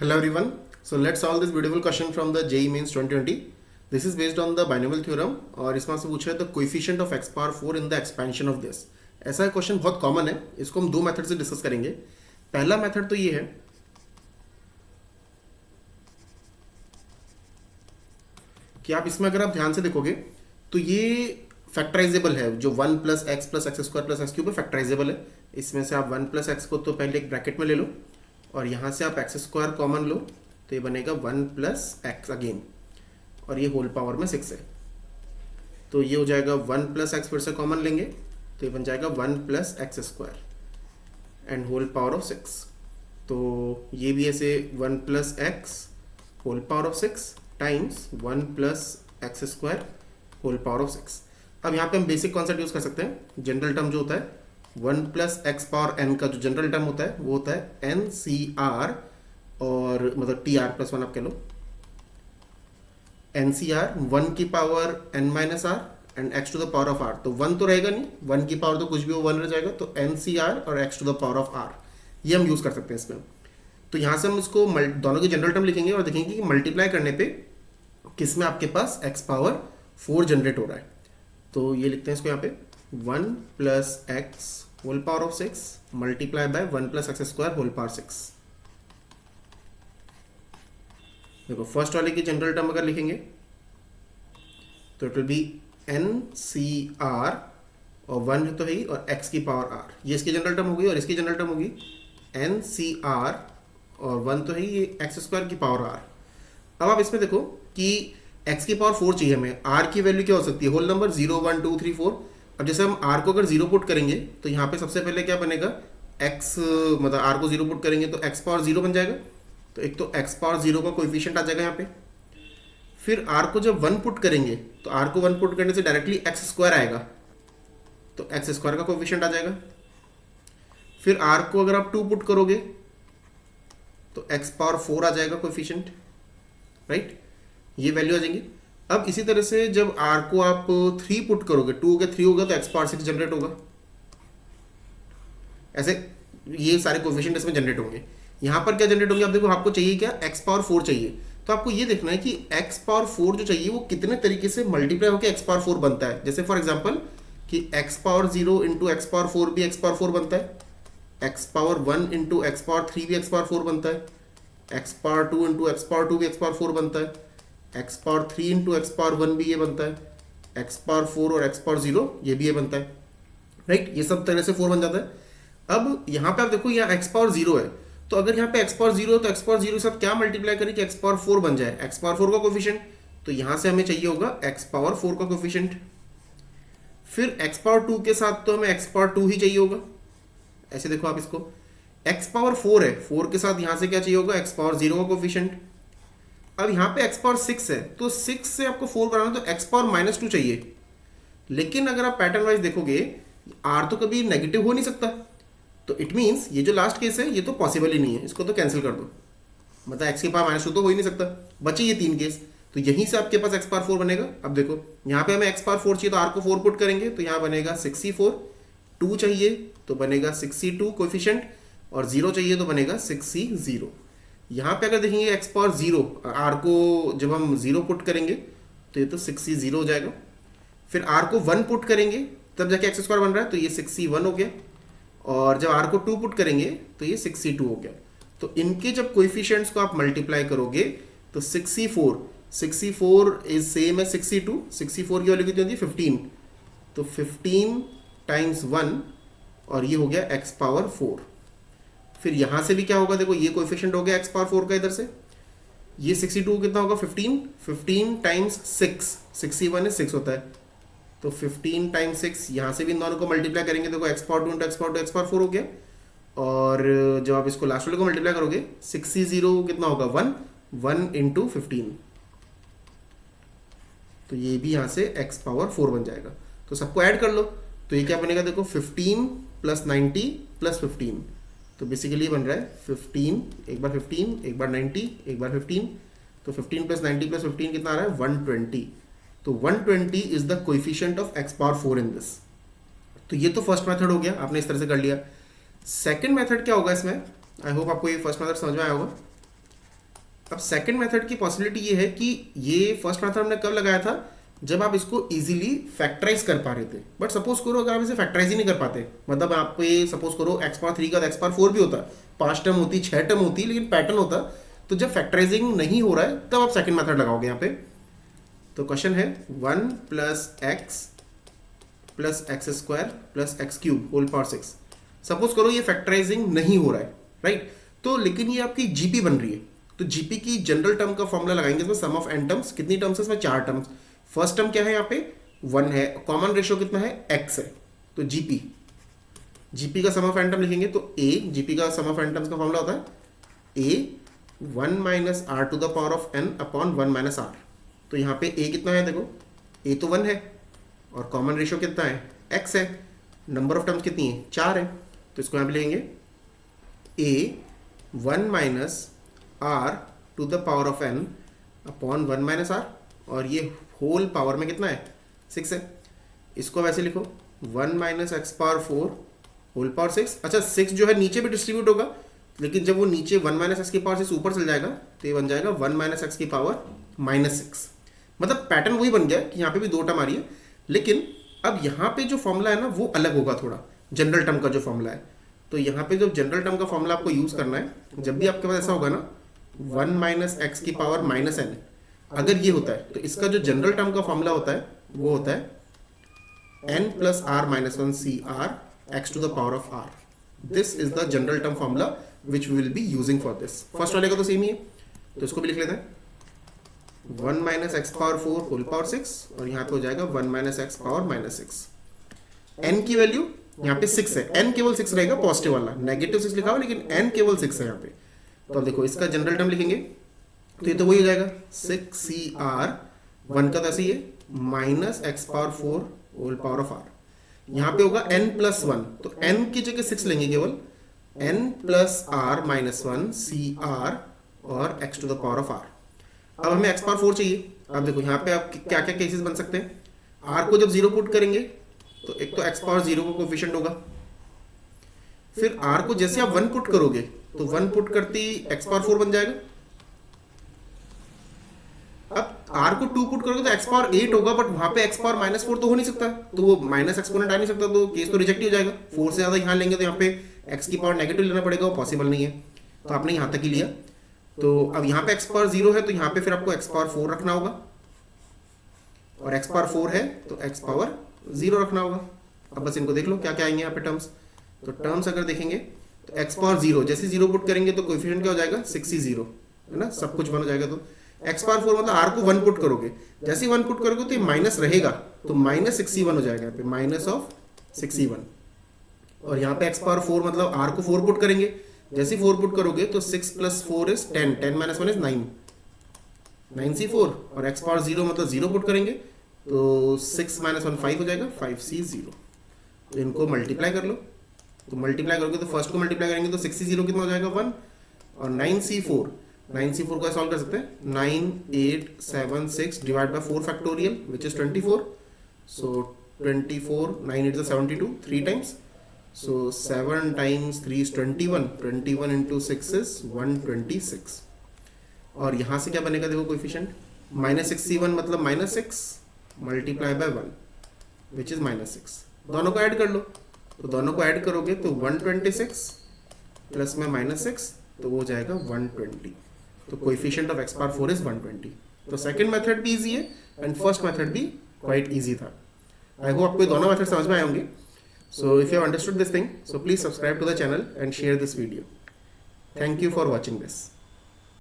Hello everyone. So let's solve this beautiful question from the JEE Mains 2020. This is based on the binomial theorem और इसमें से पूछा है the coefficient of x power 4 in the expansion of this. ऐसा question बहुत common है, इसको हम दो मेथड से डिस्कस करेंगे. पहला मेथड तो ये है कि आप इसमें अगर आप ध्यान से देखोगे तो ये फैक्टराइजेबल है, जो 1 plus X square plus X cube factorisable है. इसमें से आप 1 प्लस एक्स को तो पहले एक ब्रैकेट में ले लो और यहाँ से आप एक्स स्क्वायर कॉमन लो तो ये बनेगा 1 प्लस एक्स अगेन और ये होल पावर में 6 है. तो ये हो जाएगा 1 प्लस एक्स फिर से कॉमन लेंगे तो ये बन जाएगा 1 plus X square and whole power of 6. तो ये भी ऐसे 1 plus X whole power of 6 times 1 plus X square whole power of 6. अब यहाँ पे हम बेसिक कॉन्सेप्ट यूज कर सकते हैं. जनरल टर्म जो होता है 1 प्लस एक्स पावर एन का जो जनरल टर्म होता है वो होता है एन सी आर, और मतलब टी आर प्लस 1 आप कह लो. एन सी आर 1 की power N minus R and X to the power of R. तो 1 तो रहेगा नहीं, 1 की पावर तो कुछ भी वो 1 रह जाएगा. तो एन सी आर और X to the power of R ये हम यूज कर सकते हैं इसमें. तो यहाँ से हम इसको दोनों के जनरल टर्म लिखेंगे और देखेंगे कि मल्टीप्लाई करने पे किसमें आपके पास एक्स पावर 4 जनरेट हो रहा है. तो ये लिखते हैं इसको यहाँ पे 1 plus X whole power of 6 multiply by 1 plus X square whole power 6. देखो फर्स्ट वाले की जनरल टर्म अगर लिखेंगे तो it will be N C R और 1 तो है ही और x की पावर r. ये इसकी जनरल टर्म होगी और इसकी जनरल टर्म होगी एन सी आर और 1 तो है ही, ये एक्स स्क्वायर की पावर r. अब आप इसमें देखो कि x की पावर 4 चाहिए हमें, r की वैल्यू क्या हो सकती है, होल नंबर 0 1 2 3 4. अब जैसे हम r को अगर 0 पुट करेंगे तो यहाँ पे सबसे पहले क्या बनेगा, x मतलब r को 0 पुट करेंगे तो x पावर 0 बन जाएगा. तो एक तो x पावर 0 का कोएफिशिएंट आ जाएगा यहाँ पे. फिर r को जब 1 पुट करेंगे तो r को 1 पुट करने से डायरेक्टली एक्स स्क्वायर आएगा, तो एक्स स्क्वायर का कोएफिशिएंट आ जाएगा. फिर r को अगर आप 2 पुट करोगे तो x पावर 4 आ जाएगा कोएफिशिएंट, राइट. ये वैल्यू आ जाएंगी. अब इसी तरह से जब r को आप 3 पुट करोगे, 2 के 3 होगा तो x पावर 6 जनरेट होगा. ऐसे ये सारे कोएफिशिएंट इसमें जनरेट होंगे. यहाँ पर क्या जनरेट होंगे आप देखो, आपको चाहिए क्या, x पावर 4 चाहिए. तो आपको ये देखना है कि x पावर 4 जो चाहिए वो कितने तरीके से मल्टीप्लाई होकर x पावर 4 बनता है. जैसे फॉर एग्जांपल कि x power 0 into x power 4 भी x पावर 4 बनता है, x power 1 into x power 3 भी x पावर 4 बनता है, x power 2 into x power 2 भी x पावर 4 बनता है, x power 3 into x power 1 भी ये बनता है, x पावर 4 और x पावर 0 ये भी ये बनता है, राइट. ये सब तरह से 4 बन जाता है. अब यहाँ पे आप देखो यहाँ x पावर 0 है, तो अगर यहाँ पे x पावर 0 है तो x पावर 0 के साथ क्या मल्टीप्लाई करें कि x पावर 4 बन जाए, x पावर 4 का कोएफिशिएंट. तो यहाँ से हमें चाहिए होगा x पावर 4 का कोएफिशिएंट. फिर x पावर 2 के साथ तो हमें x पावर 2 ही चाहिए होगा. ऐसे देखो आप इसको, x पावर 4 है, 4 के साथ यहाँ से क्या चाहिए होगा, x पावर 0 का कोएफिशिएंट. अब यहाँ पे x पावर 6 है तो 6 से आपको 4 बनाना तो x पावर -2 चाहिए. लेकिन अगर आप पैटर्न वाइज देखोगे r तो कभी नेगेटिव हो नहीं सकता, तो इट मीन्स ये जो लास्ट केस है ये तो पॉसिबल ही नहीं है, इसको तो कैंसिल कर दो. मतलब x के पावर -2 तो हो ही नहीं सकता, बचे ये 3 केस. तो यहीं से आपके पास x पावर 4 बनेगा. अब देखो यहाँ पे हमें x पावर 4 चाहिए तो r को 4 पुट करेंगे तो यहाँ बनेगा 64. 2 चाहिए तो बनेगा 62 कोएफिशिएंट और 0 चाहिए तो बनेगा 60. यहाँ पे अगर देखेंगे x पावर 0, r को जब हम 0 पुट करेंगे तो ये तो 60 हो जाएगा. फिर r को 1 पुट करेंगे तब जाके एक्स स्क्वायर बन रहा है तो ये 61 हो गया. और जब r को 2 पुट करेंगे तो ये 62 हो गया. तो इनके जब कोएफिशिएंट्स को आप मल्टीप्लाई करोगे तो 64 इज सेम एज 62. 64 की वैल्यू कितनी होती है 15. तो 15 टाइम्स 1 और ये हो गया x पावर 4. फिर यहाँ से भी क्या होगा, देखो ये कोएफिशिएंट हो गया x पावर 4 का. इधर से ये 62 कितना होगा 15 टाइम्स 6, 61 है 6 होता है. तो 15 टाइम्स 6 यहाँ से भी इन दोनों को मल्टीप्लाई करेंगे, देखो x power 2 into x power 2 x power 4 हो गया. और जब आप इसको लास्ट वाले को मल्टीप्लाई करोगे 60 कितना होगा 1 इंटू 15. तो ये भी यहाँ से x पावर 4 बन जाएगा. तो सबको ऐड कर लो तो ये क्या बनेगा, देखो 15 प्लस 90 प्लस 15. तो बेसिकली बन रहा है 15, एक बार 15, एक बार 90, एक बार 15. तो 15 प्लस 90 प्लस 15 कितना आ रहा है 120. तो 120 is the coefficient of x power 4 in this. तो ये तो फर्स्ट मेथड हो गया, आपने इस तरह से कर लिया. सेकंड मेथड क्या होगा इसमें, आई होप आपको ये फर्स्ट मेथड समझ में आया होगा. अब सेकंड मेथड की पॉसिबिलिटी ये है कि ये फर्स्ट मेथड हमने कब लगाया था, जब आप इसको इजीली फैक्टराइज कर पा रहे थे। बट सपोज करो अगर आप इसे फैक्टराइज ही नहीं कर पाते, मतलब आप ये सपोज करो एक्स पावर 3 का एक्स पावर 4 भी होता, 5 टर्म होती, 6 टर्म होती, लेकिन पैटर्न होता, तो जब फैक्टराइजिंग नहीं हो रहा है तब आप सेकंड मेथड लगाओगे यहाँ पे। तो क्वेश्चन है 1 plus X square plus X cube whole power 6। Suppose करो ये फैक्टराइजिंग नहीं हो रहा है, राइट, तो लेकिन ये आपकी जीपी बन रही है, तो जीपी की जनरल टर्म का फॉर्मूला लगाएंगे इसमें, सम ऑफ एन टर्म्स। कितनी टर्म्स है इसमें, 4 टर्म्स। फर्स्ट टर्म क्या है यहाँ पे 1 है, कॉमन रेशियो कितना है x है, तो जीपी का सम ऑफ एन टर्म लिखेंगे तो a, जीपी का सम ऑफ एन टर्म्स का फॉर्मूला होता है a 1 minus R to the power of n upon 1 minus R. तो यहाँ पे a कितना है, देखो a तो 1 है और कॉमन रेशियो कितना है x है, नंबर ऑफ टर्म्स कितनी है 4 है, तो इसको यहाँ पे लिखेंगे a 1 minus R to the power of n upon 1 minus R, और ये होल पावर में कितना है 6 है। इसको वैसे लिखो 1 minus X power 4 whole power 6। अच्छा 6 जो है नीचे भी डिस्ट्रीब्यूट होगा, लेकिन जब वो नीचे 1 माइनस एक्स की पावर से ऊपर चल जाएगा तो ये बन जाएगा 1 माइनस एक्स की पावर माइनस 6। मतलब पैटर्न वही बन गया कि यहाँ पे भी 2 टर्म आ रही है, लेकिन अब यहाँ पे जो फॉर्मूला है ना वो अलग होगा थोड़ा, जनरल टर्म का जो फॉर्मूला है। तो यहाँ पे जो जनरल टर्म का फॉर्मूला आपको यूज करना है, जब भी आपके पास ऐसा होगा ना 1 माइनस एक्स की पावर माइनस एन, अगर ये होता है तो इसका जो जनरल टर्म का फॉर्मूला होता है वो होता है n plus R minus 1 C R X to the power of R. This is the general term formula which we will be using for this. First वाले का तो सेम ही है, तो इसको भी लिख लेते हैं 1 minus X power 4 whole power 6, और यहाँ पे हो जाएगा 1 minus X power minus 6। n की वैल्यू यहाँ पे 6 है, n केवल 6 रहेगा पॉजिटिव वाला, नेगेटिव 6 लिखा हुआ लेकिन n केवल 6 है यहाँ पे। तो अब देखो इसका जनरल टर्म लिखेंगे तो ये तो वही हो जाएगा 6 सी आर, 1 का तो ऐसे ही है, minus X power 4 whole power of R. यहाँ पे होगा n प्लस 1, तो n की जगह 6 लेंगे केवल, n plus R minus 1 C R और x to the power of r। अब हमें x पावर 4 चाहिए। अब देखो यहाँ पे आप क्या क्या केसेस बन सकते हैं, r को जब 0 पुट करेंगे तो एक तो x पावर 0 का कोफिशिएंट होगा, फिर r को जैसे आप 1 पुट करोगे तो 1 पुट करती x पावर 4 बन जाएगा। अब r को 2 पुट करोगे तो x पावर 8 होगा, बट वहां पे x पावर माइनस 4 तो हो नहीं सकता, तो वो माइनस एक्सपोनेंट आ नहीं सकता, तो केस तो रिजेक्ट ही हो जाएगा। 4 से ज्यादा यहाँ लेंगे तो यहाँ पे x की पावर नेगेटिव लेना पड़ेगा, वो पॉसिबल नहीं है, तो आपने यहाँ तक ही लिया। तो अब यहाँ पे x पावर 0 है तो यहाँ पे फिर आपको x पावर 4 रखना होगा, और x पावर 4 है तो x पावर 0 रखना होगा। अब बस इनको देख लो क्या क्या आएंगे यहाँ पे टर्म्स। तो टर्म्स अगर देखेंगे तो x पावर 0 जैसे 0 पुट करेंगे तो कोएफिशिएंट क्या हो जाएगा 6 ही 0 है ना, सब कुछ 1 हो जाएगा। तो x पावर 4 मतलब r को 1 पुट करोगे, जैसे 1 पुट करोगे तो ये माइनस रहेगा, तो माइनस 6c1 हो जाएगा यहाँ पे, माइनस ऑफ 6c1। और यहाँ पे x पावर 4 मतलब r को 4 पुट करेंगे, जैसे 4 पुट करोगे तो 6 plus 4 is 10, 10 minus 1 is 9, 9c4। और x पावर 0 मतलब 0 पुट करेंगे तो 6 माइनस 1 5 हो जाएगा, 5c0। तो इनको मल्टीप्लाई कर लो, तो मल्टीप्लाई करोगे तो फर्स्ट को मल्टीप्लाई करेंगे तो 6c0 कितना हो जाएगा 1, और 9c4 को सॉल्व कर सकते हैं, 9 8 7 6 divide by 4 factorial which is 24। So 24 9 8 72 3 times, so 7 times 3 is 21 into 6 is 126। और यहाँ से क्या बनेगा देखो कोएफिशिएंट, माइनस 6c1 मतलब minus 6 multiply by 1 which is minus 6। दोनों को ऐड कर लो, तो दोनों को ऐड करोगे तो 126 प्लस में माइनस 6 तो वो हो जाएगा 120। तो coefficient of x power 4 is 120। तो सेकंड मेथड भी इजी है एंड फर्स्ट मेथड भी क्वाइट इजी था। आई होप आपको दोनों मेथड समझ में आए होंगे। So if you have understood this thing, so please subscribe to the channel and share this video. Thank you for watching this.